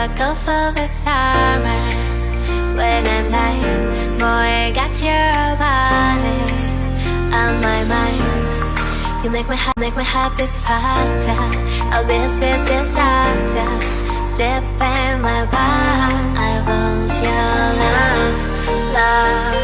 go for the summer. When I'm like, boy, got your body on my mind. You make my heart beat faster. I'll be a sweet disaster. Deep in my palm, I want your love, love.